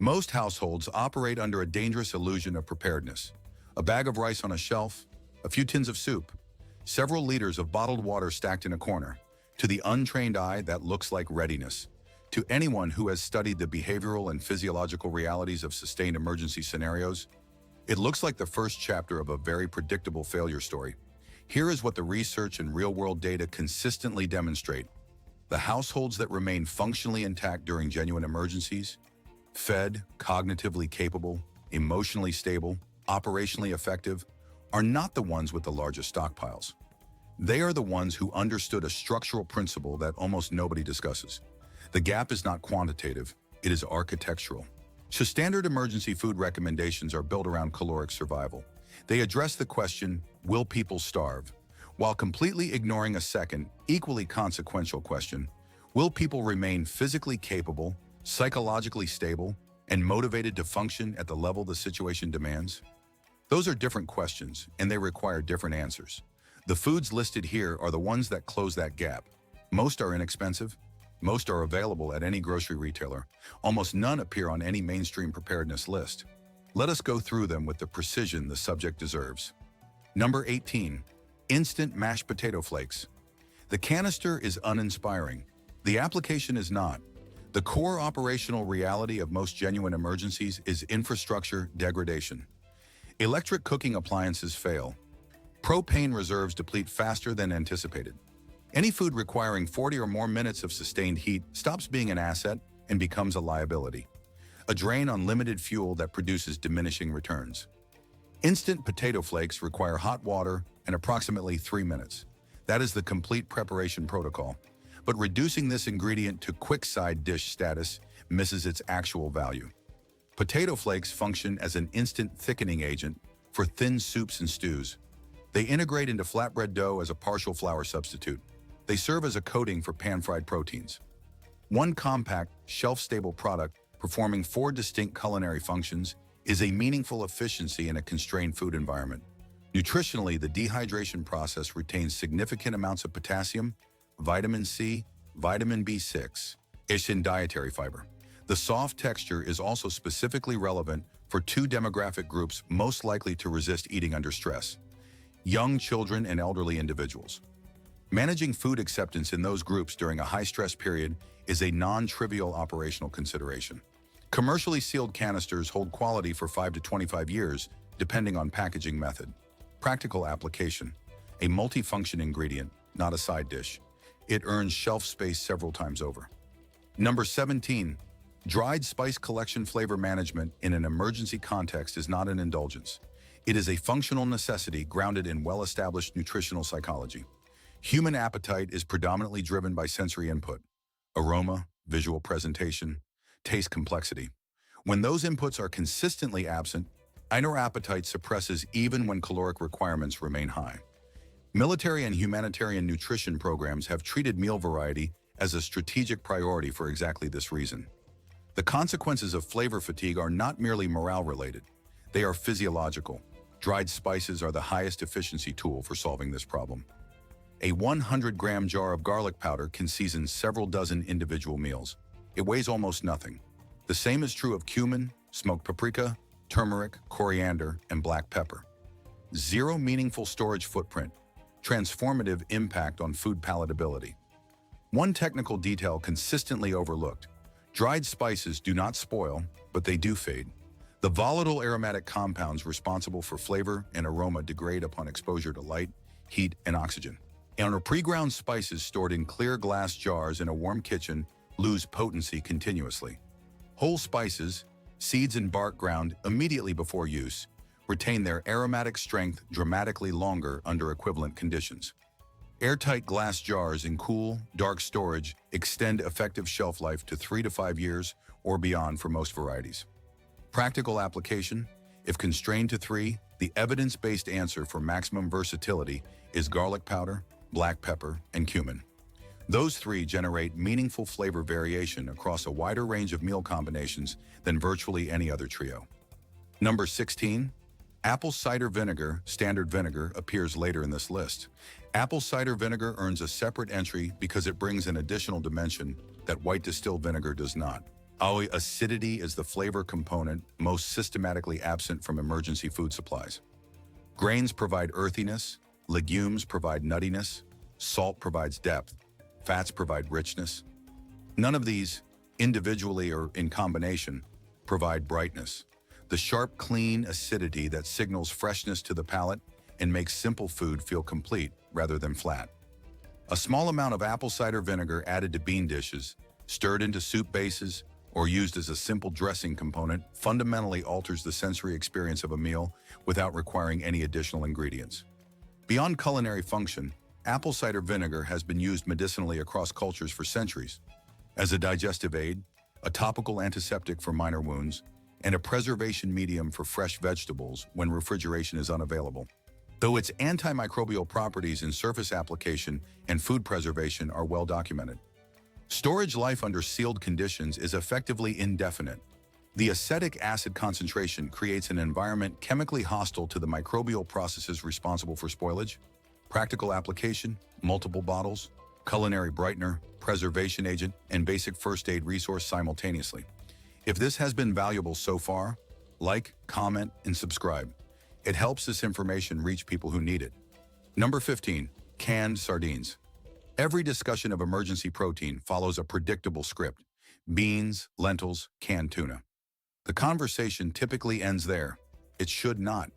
Most households operate under a dangerous illusion of preparedness. A bag of rice on a shelf, a few tins of soup, several liters of bottled water stacked in a corner. To the untrained eye, that looks like readiness. To anyone who has studied the behavioral and physiological realities of sustained emergency scenarios, it looks like the first chapter of a very predictable failure story. Here is what the research and real-world data consistently demonstrate. The households that remain functionally intact during genuine emergencies, fed, cognitively capable, emotionally stable, operationally effective, are not the ones with the largest stockpiles. They are the ones who understood a structural principle that almost nobody discusses. The gap is not quantitative, it is architectural. So standard emergency food recommendations are built around caloric survival. They address the question, will people starve? While completely ignoring a second, equally consequential question, will people remain physically capable, psychologically stable, and motivated to function at the level the situation demands? Those are different questions, and they require different answers. The foods listed here are the ones that close that gap. Most are inexpensive. Most are available at any grocery retailer. Almost none appear on any mainstream preparedness list. Let us go through them with the precision the subject deserves. Number 18. Instant mashed potato flakes. The canister is uninspiring. The application is not. The core operational reality of most genuine emergencies is infrastructure degradation. Electric cooking appliances fail. Propane reserves deplete faster than anticipated. Any food requiring 40 or more minutes of sustained heat stops being an asset and becomes a liability. A drain on limited fuel that produces diminishing returns. Instant potato flakes require hot water and approximately 3 minutes. That is the complete preparation protocol. But reducing this ingredient to quick side dish status misses its actual value. Potato flakes function as an instant thickening agent for thin soups and stews. They integrate into flatbread dough as a partial flour substitute. They serve as a coating for pan-fried proteins. One compact, shelf-stable product performing 4 distinct culinary functions is a meaningful efficiency in a constrained food environment. Nutritionally, the dehydration process retains significant amounts of potassium, vitamin C, vitamin B6, and dietary fiber. The soft texture is also specifically relevant for 2 demographic groups most likely to resist eating under stress: young children and elderly individuals. Managing food acceptance in those groups during a high-stress period is a non-trivial operational consideration. Commercially sealed canisters hold quality for 5 to 25 years, depending on packaging method. Practical application: a multifunction ingredient, not a side dish. It earns shelf space several times over. Number 17. Dried spice collection. Flavor management in an emergency context is not an indulgence. It is a functional necessity grounded in well-established nutritional psychology. Human appetite is predominantly driven by sensory input: aroma, visual presentation, taste complexity. When those inputs are consistently absent, our appetite suppresses even when caloric requirements remain high. Military and humanitarian nutrition programs have treated meal variety as a strategic priority for exactly this reason. The consequences of flavor fatigue are not merely morale-related. They are physiological. Dried spices are the highest efficiency tool for solving this problem. A 100-gram jar of garlic powder can season several dozen individual meals. It weighs almost nothing. The same is true of cumin, smoked paprika, turmeric, coriander, and black pepper. Zero meaningful storage footprint. Transformative impact on food palatability. One technical detail consistently overlooked: dried spices do not spoil, but they do fade. The volatile aromatic compounds responsible for flavor and aroma degrade upon exposure to light, heat, and oxygen. And pre-ground spices stored in clear glass jars in a warm kitchen lose potency continuously. Whole spices, seeds and bark ground immediately before use, retain their aromatic strength dramatically longer under equivalent conditions. Airtight glass jars in cool, dark storage extend effective shelf life to 3 to 5 years or beyond for most varieties. Practical application: if constrained to 3, the evidence-based answer for maximum versatility is garlic powder, black pepper, and cumin. Those 3 generate meaningful flavor variation across a wider range of meal combinations than virtually any other trio. Number 16. Apple cider vinegar. Standard vinegar appears later in this list. Apple cider vinegar earns a separate entry because it brings an additional dimension that white distilled vinegar does not. Acidity is the flavor component most systematically absent from emergency food supplies. Grains provide earthiness, legumes provide nuttiness, salt provides depth, fats provide richness. None of these, individually or in combination, provide brightness. The sharp, clean acidity that signals freshness to the palate and makes simple food feel complete rather than flat. A small amount of apple cider vinegar added to bean dishes, stirred into soup bases, or used as a simple dressing component fundamentally alters the sensory experience of a meal without requiring any additional ingredients. Beyond culinary function, apple cider vinegar has been used medicinally across cultures for centuries. As a digestive aid, a topical antiseptic for minor wounds, and a preservation medium for fresh vegetables when refrigeration is unavailable. Though its antimicrobial properties in surface application and food preservation are well documented. Storage life under sealed conditions is effectively indefinite. The acetic acid concentration creates an environment chemically hostile to the microbial processes responsible for spoilage. Practical application, multiple bottles, culinary brightener, preservation agent, and basic first aid resource simultaneously. If this has been valuable so far, like, comment, and subscribe. It helps this information reach people who need it. Number 15, canned sardines. Every discussion of emergency protein follows a predictable script: beans, lentils, canned tuna. The conversation typically ends there. It should not.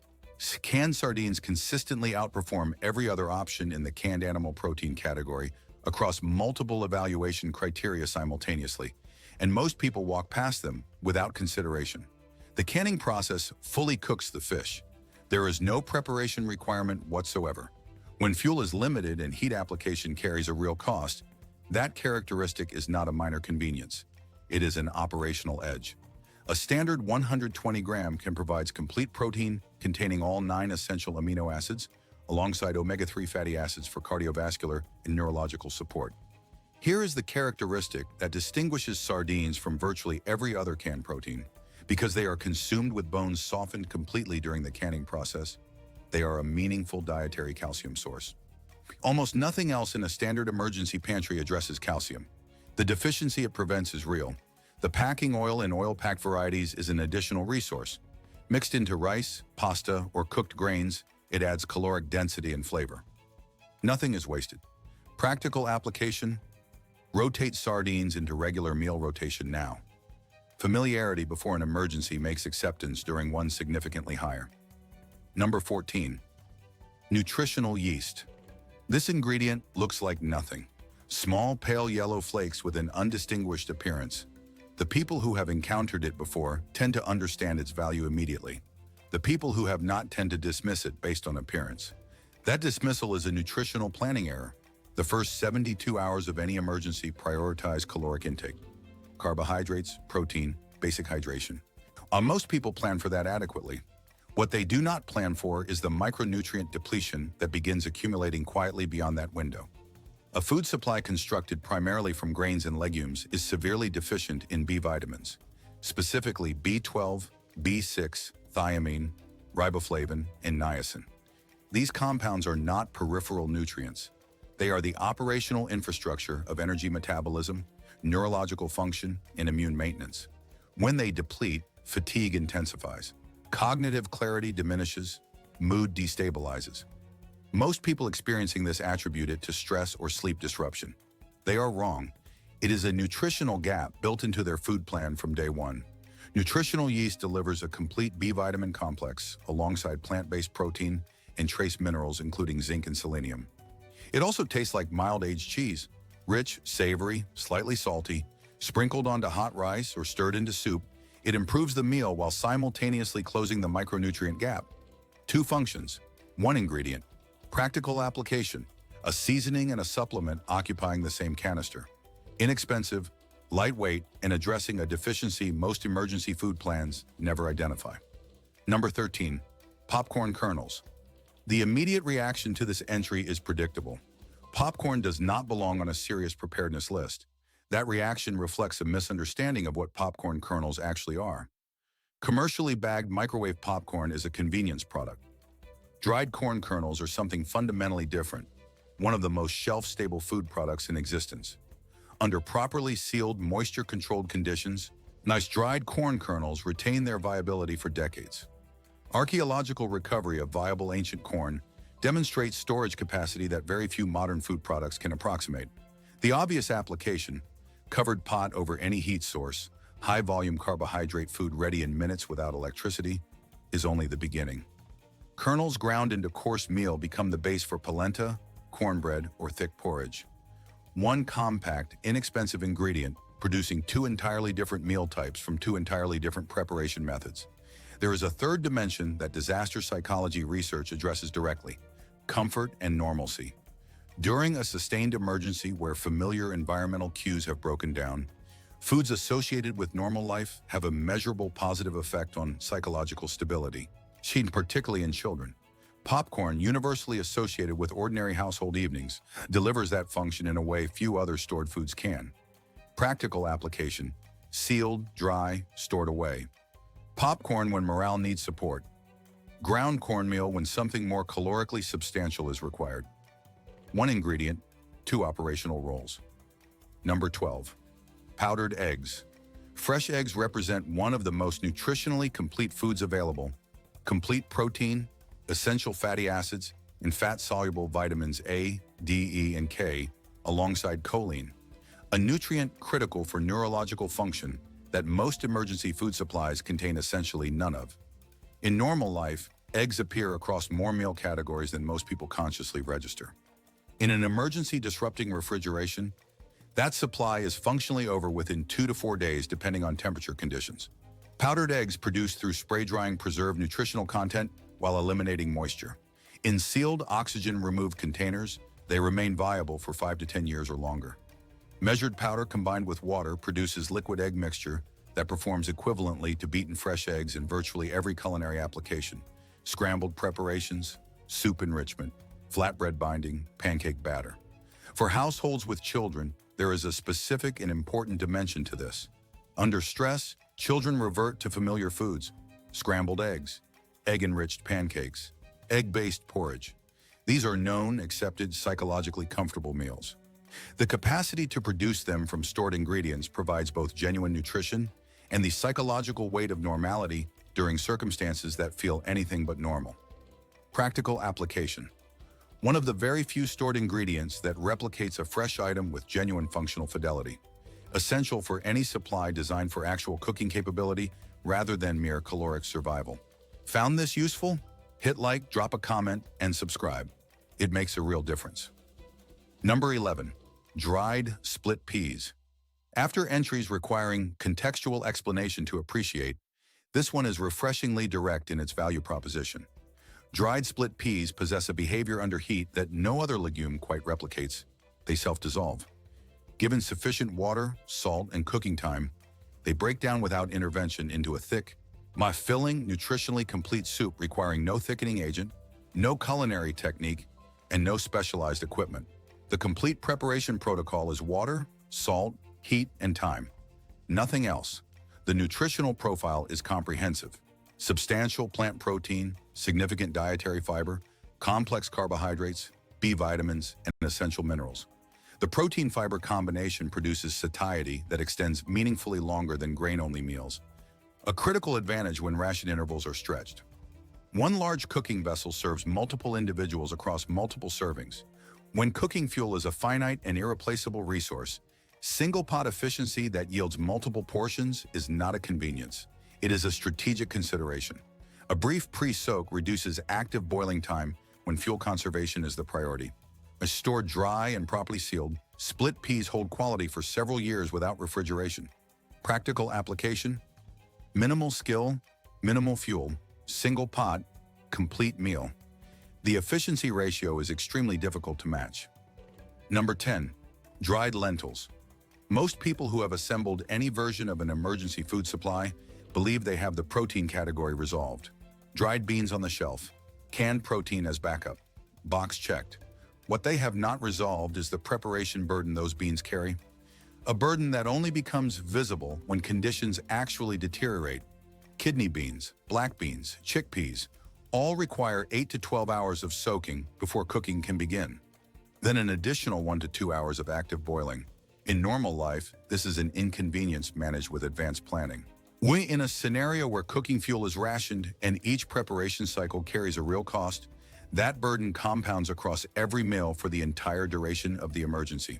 Canned sardines consistently outperform every other option in the canned animal protein category across multiple evaluation criteria simultaneously, and most people walk past them without consideration. The canning process fully cooks the fish. There is no preparation requirement whatsoever. When fuel is limited and heat application carries a real cost, that characteristic is not a minor convenience. It is an operational edge. A standard 120 gram can provide complete protein containing all 9 essential amino acids, alongside omega-3 fatty acids for cardiovascular and neurological support. Here is the characteristic that distinguishes sardines from virtually every other canned protein. Because they are consumed with bones softened completely during the canning process, they are a meaningful dietary calcium source. Almost nothing else in a standard emergency pantry addresses calcium. The deficiency it prevents is real. The packing oil in oil-packed varieties is an additional resource. Mixed into rice, pasta, or cooked grains, it adds caloric density and flavor. Nothing is wasted. Practical application: rotate sardines into regular meal rotation now. Familiarity before an emergency makes acceptance during one significantly higher. Number 14, nutritional yeast. This ingredient looks like nothing. Small, pale yellow flakes with an undistinguished appearance. The people who have encountered it before tend to understand its value immediately. The people who have not tend to dismiss it based on appearance. That dismissal is a nutritional planning error. The first 72 hours of any emergency prioritize caloric intake: carbohydrates, protein, basic hydration. Most people plan for that adequately. What they do not plan for is the micronutrient depletion that begins accumulating quietly beyond that window. A food supply constructed primarily from grains and legumes is severely deficient in B vitamins, specifically B12, B6, thiamine, riboflavin, and niacin. These compounds are not peripheral nutrients. They are the operational infrastructure of energy metabolism, neurological function, and immune maintenance. When they deplete, fatigue intensifies, cognitive clarity diminishes, mood destabilizes. Most people experiencing this attribute it to stress or sleep disruption. They are wrong. It is a nutritional gap built into their food plan from day one. Nutritional yeast delivers a complete B vitamin complex alongside plant-based protein and trace minerals including zinc and selenium. It also tastes like mild-aged cheese, rich, savory, slightly salty, sprinkled onto hot rice or stirred into soup. It improves the meal while simultaneously closing the micronutrient gap. 2 functions, 1 ingredient. Practical application: a seasoning and a supplement occupying the same canister. Inexpensive, lightweight, and addressing a deficiency most emergency food plans never identify. Number 13, popcorn kernels. The immediate reaction to this entry is predictable. Popcorn does not belong on a serious preparedness list. That reaction reflects a misunderstanding of what popcorn kernels actually are. Commercially bagged microwave popcorn is a convenience product. Dried corn kernels are something fundamentally different, one of the most shelf-stable food products in existence. Under properly sealed, moisture-controlled conditions, Nice dried corn kernels retain their viability for decades. Archaeological recovery of viable ancient corn demonstrates storage capacity that very few modern food products can approximate. The obvious application, covered pot over any heat source, high-volume carbohydrate food ready in minutes without electricity, is only the beginning. Kernels ground into coarse meal become the base for polenta, cornbread, or thick porridge. One compact, inexpensive ingredient producing two entirely different meal types from two entirely different preparation methods. There is a third dimension that disaster psychology research addresses directly: comfort and normalcy. During a sustained emergency where familiar environmental cues have broken down, foods associated with normal life have a measurable positive effect on psychological stability, seen particularly in children. Popcorn, universally associated with ordinary household evenings, delivers that function in a way few other stored foods can. Practical application: sealed, dry, stored away. Popcorn when morale needs support. Ground cornmeal when something more calorically substantial is required. One ingredient, two operational roles. Number 12. Powdered eggs. Fresh eggs represent one of the most nutritionally complete foods available. Complete protein, essential fatty acids, and fat-soluble vitamins A, D, E, and K, alongside choline, a nutrient critical for neurological function that most emergency food supplies contain essentially none of. In normal life, eggs appear across more meal categories than most people consciously register. In an emergency disrupting refrigeration, that supply is functionally over within 2 to 4 days depending on temperature conditions. Powdered eggs produced through spray drying preserve nutritional content while eliminating moisture. In sealed, oxygen-removed containers, they remain viable for 5 to 10 years or longer. Measured powder combined with water produces liquid egg mixture that performs equivalently to beaten fresh eggs in virtually every culinary application: scrambled preparations, soup enrichment, flatbread binding, pancake batter. For households with children, there is a specific and important dimension to this. Under stress, children revert to familiar foods: scrambled eggs, egg-enriched pancakes, egg-based porridge. These are known, accepted, psychologically comfortable meals. The capacity to produce them from stored ingredients provides both genuine nutrition and the psychological weight of normality during circumstances that feel anything but normal. Practical application. One of the very few stored ingredients that replicates a fresh item with genuine functional fidelity. Essential for any supply designed for actual cooking capability rather than mere caloric survival. Found this useful? Hit like, drop a comment, and subscribe. It makes a real difference. Number 11. Dried split peas. After entries requiring contextual explanation to appreciate, this one is refreshingly direct in its value proposition. Dried split peas possess a behavior under heat that no other legume quite replicates. They self-dissolve. Given sufficient water, salt, and cooking time, they break down without intervention into a thick, filling, nutritionally complete soup requiring no thickening agent, no culinary technique, and no specialized equipment. The complete preparation protocol is water, salt, heat, and time. Nothing else. The nutritional profile is comprehensive. Substantial plant protein, significant dietary fiber, complex carbohydrates, B vitamins, and essential minerals. The protein-fiber combination produces satiety that extends meaningfully longer than grain-only meals, a critical advantage when ration intervals are stretched. One large cooking vessel serves multiple individuals across multiple servings. When cooking fuel is a finite and irreplaceable resource, single-pot efficiency that yields multiple portions is not a convenience. It is a strategic consideration. A brief pre-soak reduces active boiling time when fuel conservation is the priority. Stored dry and properly sealed, split peas hold quality for several years without refrigeration. Practical application: minimal skill, minimal fuel, single pot, complete meal. The efficiency ratio is extremely difficult to match. Number 10. Dried lentils. Most people who have assembled any version of an emergency food supply believe they have the protein category resolved. Dried beans on the shelf, canned protein as backup, box checked. What they have not resolved is the preparation burden those beans carry. A burden that only becomes visible when conditions actually deteriorate. Kidney beans, black beans, chickpeas, all require 8 to 12 hours of soaking before cooking can begin. Then an additional 1 to 2 hours of active boiling. In normal life, this is an inconvenience managed with advanced planning. When in a scenario where cooking fuel is rationed and each preparation cycle carries a real cost, that burden compounds across every meal for the entire duration of the emergency.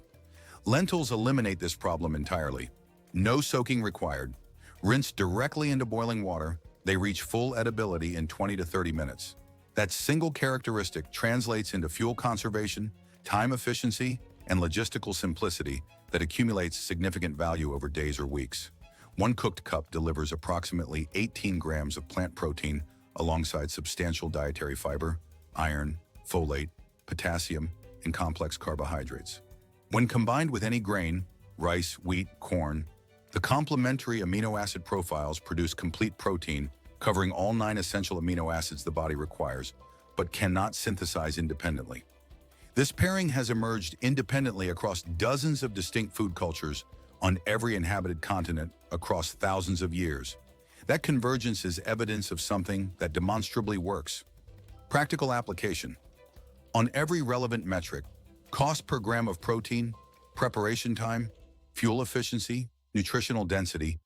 Lentils eliminate this problem entirely. No soaking required. Rinse directly into boiling water, they reach full edibility in 20 to 30 minutes. That single characteristic translates into fuel conservation, time efficiency, and logistical simplicity that accumulates significant value over days or weeks. One cooked cup delivers approximately 18 grams of plant protein alongside substantial dietary fiber, iron, folate, potassium, and complex carbohydrates. When combined with any grain, rice, wheat, corn, the complementary amino acid profiles produce complete protein covering all 9 essential amino acids the body requires, but cannot synthesize independently. This pairing has emerged independently across dozens of distinct food cultures on every inhabited continent across thousands of years. That convergence is evidence of something that demonstrably works. Practical application. On every relevant metric, cost per gram of protein, preparation time, fuel efficiency, nutritional density,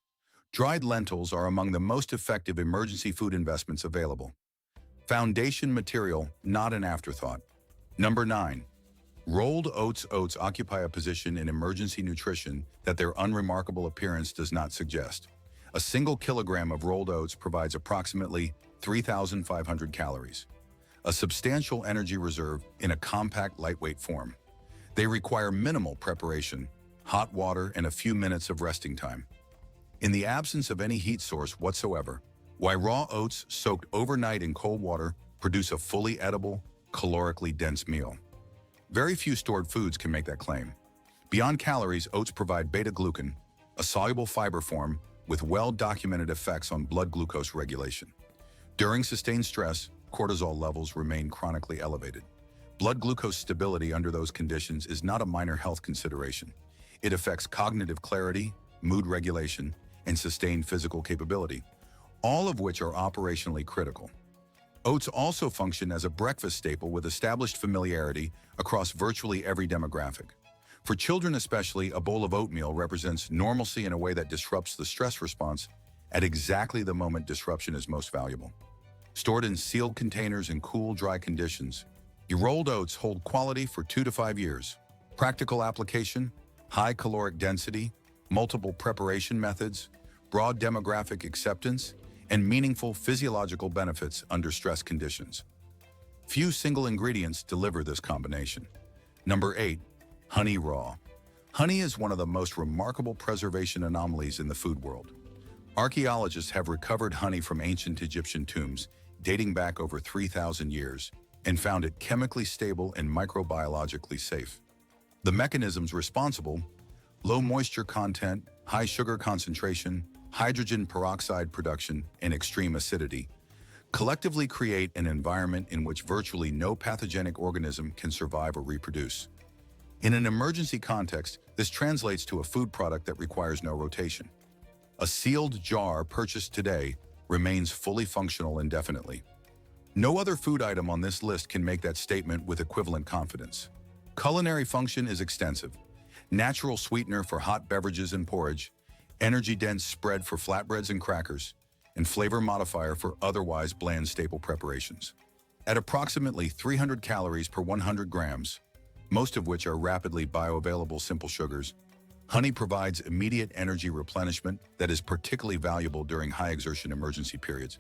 dried lentils are among the most effective emergency food investments available. Foundation material, not an afterthought. Number 9. Rolled oats. Oats occupy a position in emergency nutrition that their unremarkable appearance does not suggest. A single kilogram of rolled oats provides approximately 3,500 calories, a substantial energy reserve in a compact, lightweight form. They require minimal preparation, hot water, and a few minutes of resting time. In the absence of any heat source whatsoever, why raw oats soaked overnight in cold water produce a fully edible, calorically dense meal. Very few stored foods can make that claim. Beyond calories, oats provide beta-glucan, a soluble fiber form with well-documented effects on blood glucose regulation. During sustained stress, cortisol levels remain chronically elevated. Blood glucose stability under those conditions is not a minor health consideration. It affects cognitive clarity, mood regulation, and sustained physical capability, all of which are operationally critical. Oats also function as a breakfast staple with established familiarity across virtually every demographic. For children especially, a bowl of oatmeal represents normalcy in a way that disrupts the stress response at exactly the moment disruption is most valuable. Stored in sealed containers in cool, dry conditions, rolled oats hold quality for 2 to 5 years. Practical application, high caloric density, multiple preparation methods, broad demographic acceptance, and meaningful physiological benefits under stress conditions. Few single ingredients deliver this combination. Number 8. Honey raw. Honey is one of the most remarkable preservation anomalies in the food world. Archaeologists have recovered honey from ancient Egyptian tombs dating back over 3,000 years and found it chemically stable and microbiologically safe. The mechanisms responsible: low moisture content, high sugar concentration, hydrogen peroxide production, and extreme acidity, collectively create an environment in which virtually no pathogenic organism can survive or reproduce. In an emergency context, this translates to a food product that requires no rotation. A sealed jar purchased today remains fully functional indefinitely. No other food item on this list can make that statement with equivalent confidence. Culinary function is extensive. Natural sweetener for hot beverages and porridge, energy-dense spread for flatbreads and crackers, and flavor modifier for otherwise bland staple preparations. At approximately 300 calories per 100 grams, most of which are rapidly bioavailable simple sugars, honey provides immediate energy replenishment that is particularly valuable during high-exertion emergency periods.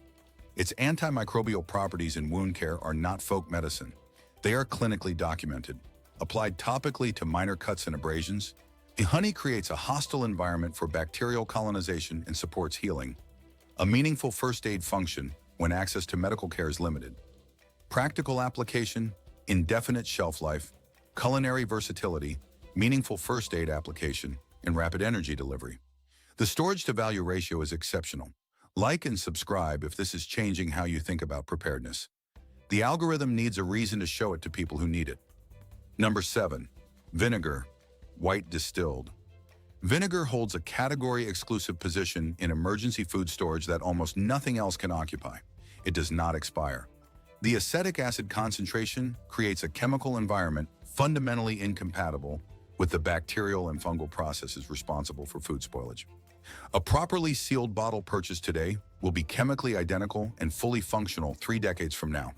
Its antimicrobial properties in wound care are not folk medicine. They are clinically documented. Applied topically to minor cuts and abrasions, the honey creates a hostile environment for bacterial colonization and supports healing, a meaningful first aid function when access to medical care is limited. Practical application, indefinite shelf life, culinary versatility, meaningful first aid application, and rapid energy delivery. The storage-to-value ratio is exceptional. Like and subscribe if this is changing how you think about preparedness. The algorithm needs a reason to show it to people who need it. Number 7. Vinegar, white distilled. Vinegar holds a category-exclusive position in emergency food storage that almost nothing else can occupy. It does not expire. The acetic acid concentration creates a chemical environment fundamentally incompatible with the bacterial and fungal processes responsible for food spoilage. A properly sealed bottle purchased today will be chemically identical and fully functional 3 decades from now.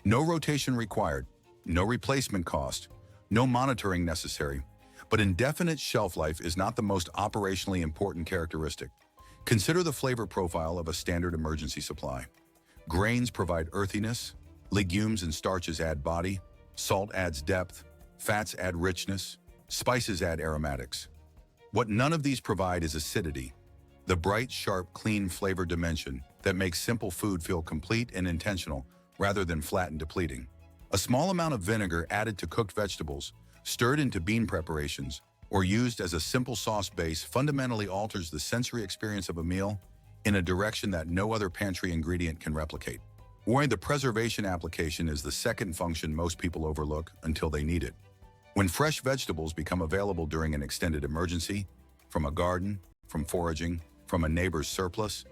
No rotation required, no replacement cost, no monitoring necessary, but indefinite shelf life is not the most operationally important characteristic. Consider the flavor profile of a standard emergency supply. Grains provide earthiness, legumes and starches add body, salt adds depth, fats add richness, spices add aromatics. What none of these provide is acidity, the bright, sharp, clean flavor dimension that makes simple food feel complete and intentional rather than flat and depleting. A small amount of vinegar added to cooked vegetables, stirred into bean preparations, or used as a simple sauce base fundamentally alters the sensory experience of a meal in a direction that no other pantry ingredient can replicate. Why the preservation application is the second function most people overlook until they need it. When fresh vegetables become available during an extended emergency, from a garden, from foraging, from a neighbor's surplus,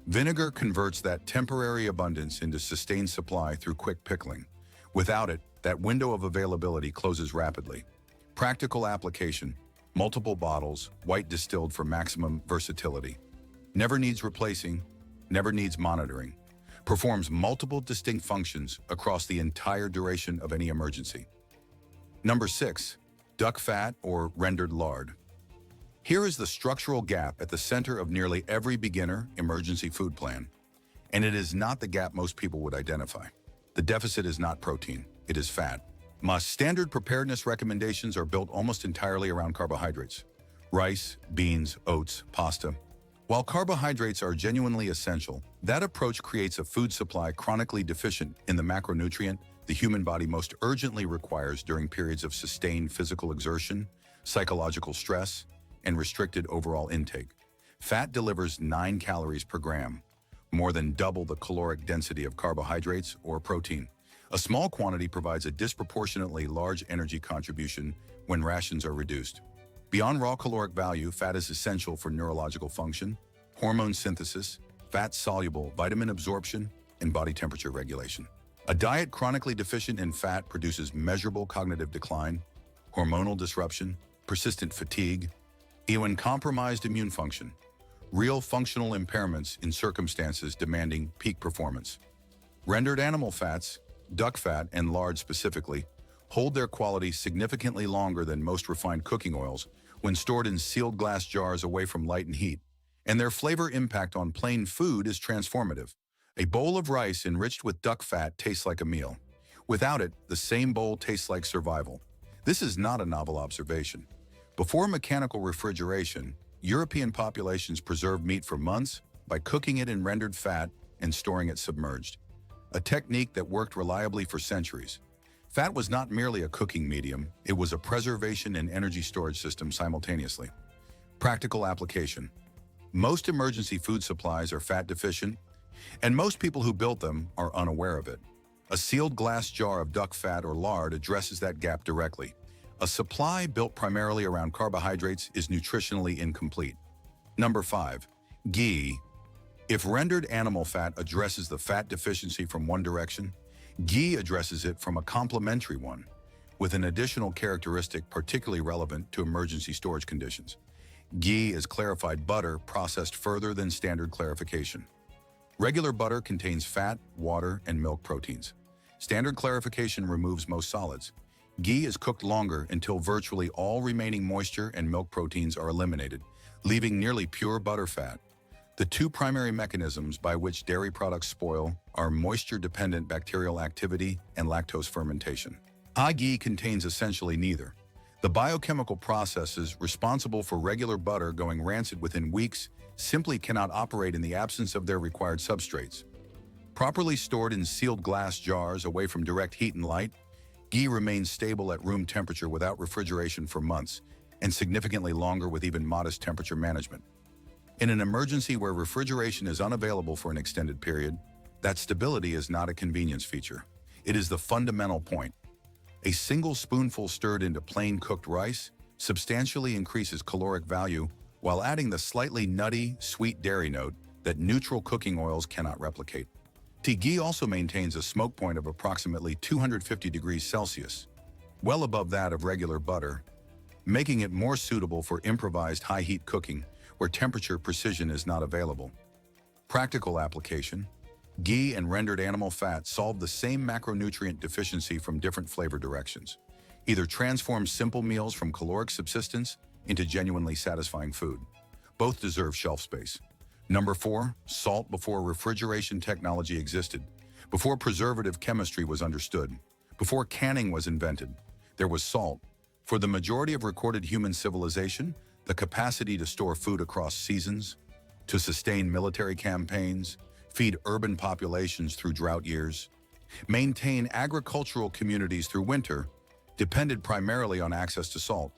vinegar converts that temporary abundance into sustained supply through quick pickling. Without it, that window of availability closes rapidly. Practical application: multiple bottles, white distilled for maximum versatility. Never needs replacing, never needs monitoring. Performs multiple distinct functions across the entire duration of any emergency. Number 6, duck fat or rendered lard. Here is the structural gap at the center of nearly every beginner emergency food plan. And it is not the gap most people would identify. The deficit is not protein, it is fat. Standard preparedness recommendations are built almost entirely around carbohydrates. Rice, beans, oats, pasta. While carbohydrates are genuinely essential, that approach creates a food supply chronically deficient in the macronutrient the human body most urgently requires during periods of sustained physical exertion, psychological stress, and restricted overall intake. Fat delivers 9 calories per gram, more than double the caloric density of carbohydrates or protein. A small quantity provides a disproportionately large energy contribution when rations are reduced. Beyond raw caloric value, fat is essential for neurological function, hormone synthesis, fat-soluble vitamin absorption, and body temperature regulation. A diet chronically deficient in fat produces measurable cognitive decline, hormonal disruption, persistent fatigue, even compromised immune function, real functional impairments in circumstances demanding peak performance. Rendered animal fats, duck fat and lard specifically, hold their quality significantly longer than most refined cooking oils when stored in sealed glass jars away from light and heat, and their flavor impact on plain food is transformative. A bowl of rice enriched with duck fat tastes like a meal. Without it, the same bowl tastes like survival. This is not a novel observation. Before mechanical refrigeration, European populations preserved meat for months by cooking it in rendered fat and storing it submerged, a technique that worked reliably for centuries. Fat was not merely a cooking medium, it was a preservation and energy storage system simultaneously. Practical application. Most emergency food supplies are fat deficient, and most people who built them are unaware of it. A sealed glass jar of duck fat or lard addresses that gap directly. A supply built primarily around carbohydrates is nutritionally incomplete. Number 5, ghee. If rendered animal fat addresses the fat deficiency from one direction, ghee addresses it from a complementary one, with an additional characteristic particularly relevant to emergency storage conditions. Ghee is clarified butter processed further than standard clarification. Regular butter contains fat, water, and milk proteins. Standard clarification removes most solids. Ghee is cooked longer until virtually all remaining moisture and milk proteins are eliminated, leaving nearly pure butter fat. The two primary mechanisms by which dairy products spoil are moisture-dependent bacterial activity and lactose fermentation. Ghee contains essentially neither. The biochemical processes responsible for regular butter going rancid within weeks simply cannot operate in the absence of their required substrates. Properly stored in sealed glass jars away from direct heat and light, ghee remains stable at room temperature without refrigeration for months, and significantly longer with even modest temperature management. In an emergency where refrigeration is unavailable for an extended period, that stability is not a convenience feature. It is the fundamental point. A single spoonful stirred into plain cooked rice substantially increases caloric value while adding the slightly nutty, sweet dairy note that neutral cooking oils cannot replicate. Ghee also maintains a smoke point of approximately 250 degrees Celsius, well above that of regular butter, making it more suitable for improvised high-heat cooking where temperature precision is not available. Practical application: ghee and rendered animal fat solve the same macronutrient deficiency from different flavor directions. Either transform simple meals from caloric subsistence into genuinely satisfying food. Both deserve shelf space. Number 4, salt before refrigeration technology existed. Before preservative chemistry was understood, before canning was invented, there was salt. For the majority of recorded human civilization, the capacity to store food across seasons, to sustain military campaigns, feed urban populations through drought years, maintain agricultural communities through winter, depended primarily on access to salt.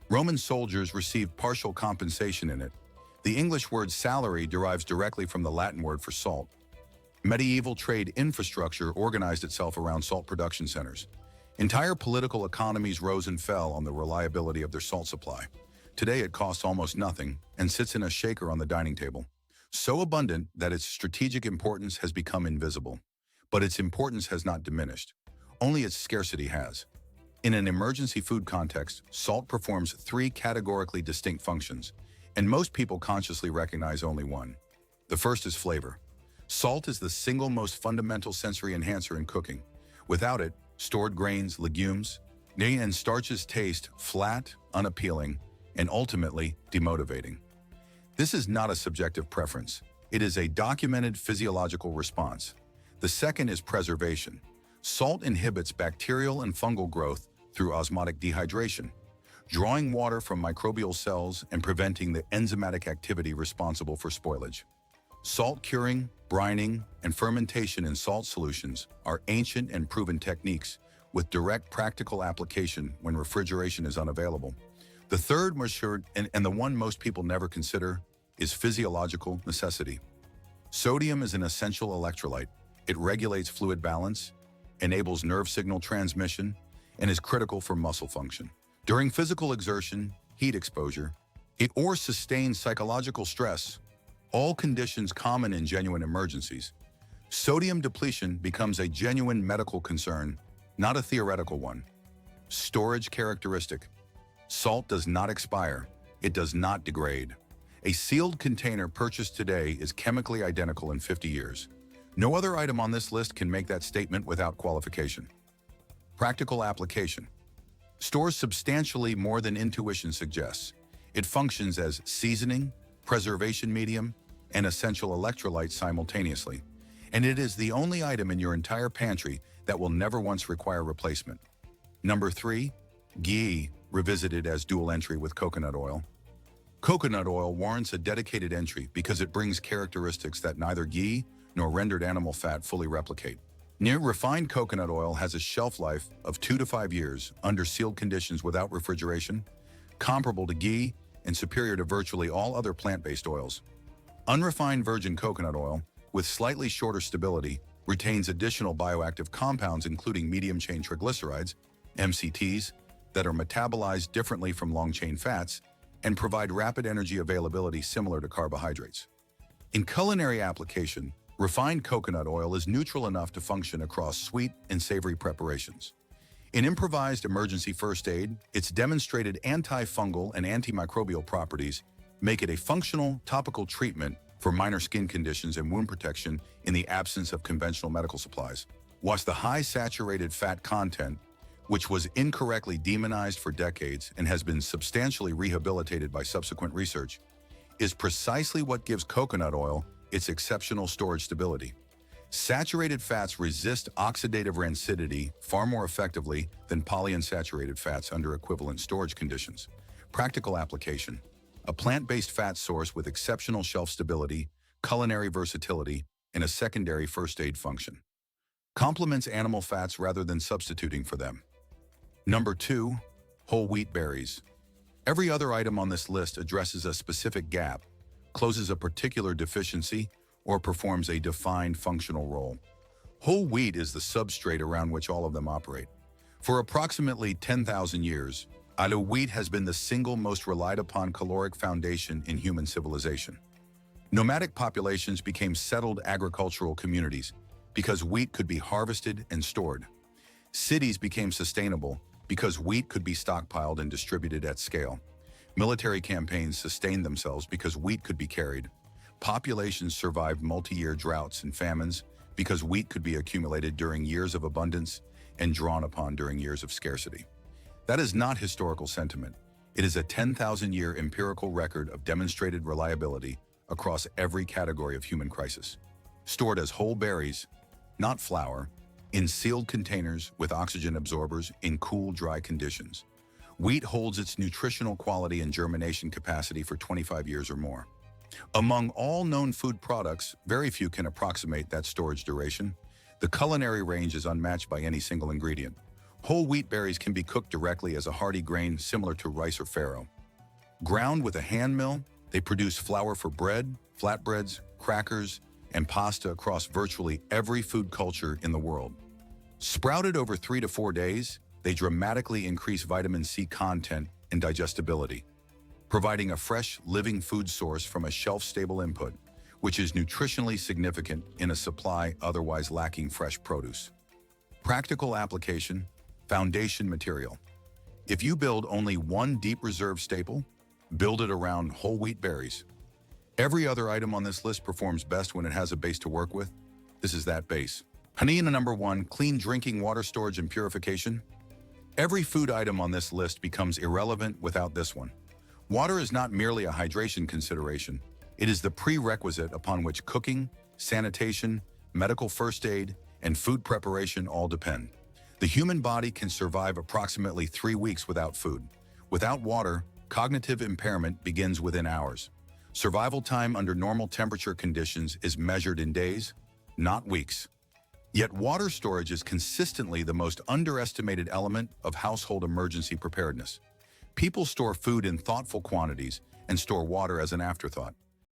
Roman soldiers received partial compensation in it. The English word salary derives directly from the Latin word for salt. Medieval trade infrastructure organized itself around salt production centers. Entire political economies rose and fell on the reliability of their salt supply. Today it costs almost nothing and sits in a shaker on the dining table. So abundant that its strategic importance has become invisible. But its importance has not diminished. Only its scarcity has. In an emergency food context, salt performs 3 categorically distinct functions, and most people consciously recognize only one. The first is flavor. Salt is the single most fundamental sensory enhancer in cooking. Without it, stored grains, legumes, and starches taste flat, unappealing, and ultimately demotivating. This is not a subjective preference. It is a documented physiological response. The second is preservation. Salt inhibits bacterial and fungal growth through osmotic dehydration, drawing water from microbial cells and preventing the enzymatic activity responsible for spoilage. Salt curing, brining, and fermentation in salt solutions are ancient and proven techniques with direct practical application when refrigeration is unavailable. The third, and the one most people never consider, is physiological necessity. Sodium is an essential electrolyte. It regulates fluid balance, enables nerve signal transmission, and is critical for muscle function. During physical exertion, heat exposure, or sustained psychological stress, all conditions common in genuine emergencies, sodium depletion becomes a genuine medical concern, not a theoretical one. Storage characteristic. Salt does not expire. It does not degrade. A sealed container purchased today is chemically identical in 50 years. No other item on this list can make that statement without qualification. Practical application. Stores substantially more than intuition suggests. It functions as seasoning, preservation medium, and essential electrolyte simultaneously. And it is the only item in your entire pantry that will never once require replacement. Number 3, ghee, revisited as dual entry with coconut oil. Coconut oil warrants a dedicated entry because it brings characteristics that neither ghee nor rendered animal fat fully replicate. Refined coconut oil has a shelf life of 2 to 5 years under sealed conditions without refrigeration, comparable to ghee and superior to virtually all other plant-based oils. Unrefined virgin coconut oil, with slightly shorter stability, retains additional bioactive compounds including medium-chain triglycerides, MCTs, that are metabolized differently from long-chain fats and provide rapid energy availability similar to carbohydrates. In culinary application, refined coconut oil is neutral enough to function across sweet and savory preparations. In improvised emergency first aid, its demonstrated antifungal and antimicrobial properties make it a functional topical treatment for minor skin conditions and wound protection in the absence of conventional medical supplies. Whilst the high saturated fat content, which was incorrectly demonized for decades and has been substantially rehabilitated by subsequent research, is precisely what gives coconut oil its exceptional storage stability. Saturated fats resist oxidative rancidity far more effectively than polyunsaturated fats under equivalent storage conditions. Practical application. A plant-based fat source with exceptional shelf stability, culinary versatility, and a secondary first aid function. Complements animal fats rather than substituting for them. Number 2, whole wheat berries. Every other item on this list addresses a specific gap, closes a particular deficiency, or performs a defined functional role. Whole wheat is the substrate around which all of them operate. For approximately 10,000 years, wheat has been the single most relied upon caloric foundation in human civilization. Nomadic populations became settled agricultural communities because wheat could be harvested and stored. Cities became sustainable because wheat could be stockpiled and distributed at scale. Military campaigns sustained themselves because wheat could be carried. Populations survived multi-year droughts and famines because wheat could be accumulated during years of abundance and drawn upon during years of scarcity. That is not historical sentiment. It is a 10,000-year empirical record of demonstrated reliability across every category of human crisis. Stored as whole berries, not flour, in sealed containers with oxygen absorbers in cool, dry conditions. Wheat holds its nutritional quality and germination capacity for 25 years or more. Among all known food products, very few can approximate that storage duration. The culinary range is unmatched by any single ingredient. Whole wheat berries can be cooked directly as a hearty grain similar to rice or farro. Ground with a hand mill, they produce flour for bread, flatbreads, crackers, and pasta across virtually every food culture in the world. Sprouted over 3 to 4 days, they dramatically increase vitamin C content and digestibility, providing a fresh, living food source from a shelf-stable input, which is nutritionally significant in a supply otherwise lacking fresh produce. Practical application, foundation material. If you build only one deep reserve staple, build it around whole wheat berries. Every other item on this list performs best when it has a base to work with. This is that base. Hanina number 1, clean drinking water storage and purification. Every food item on this list becomes irrelevant without this one. Water is not merely a hydration consideration. It is the prerequisite upon which cooking, sanitation, medical first aid, and food preparation all depend. The human body can survive approximately 3 weeks without food. Without water, cognitive impairment begins within hours. Survival time under normal temperature conditions is measured in days, not weeks. Yet water storage is consistently the most underestimated element of household emergency preparedness. People store food in thoughtful quantities and store water as an afterthought.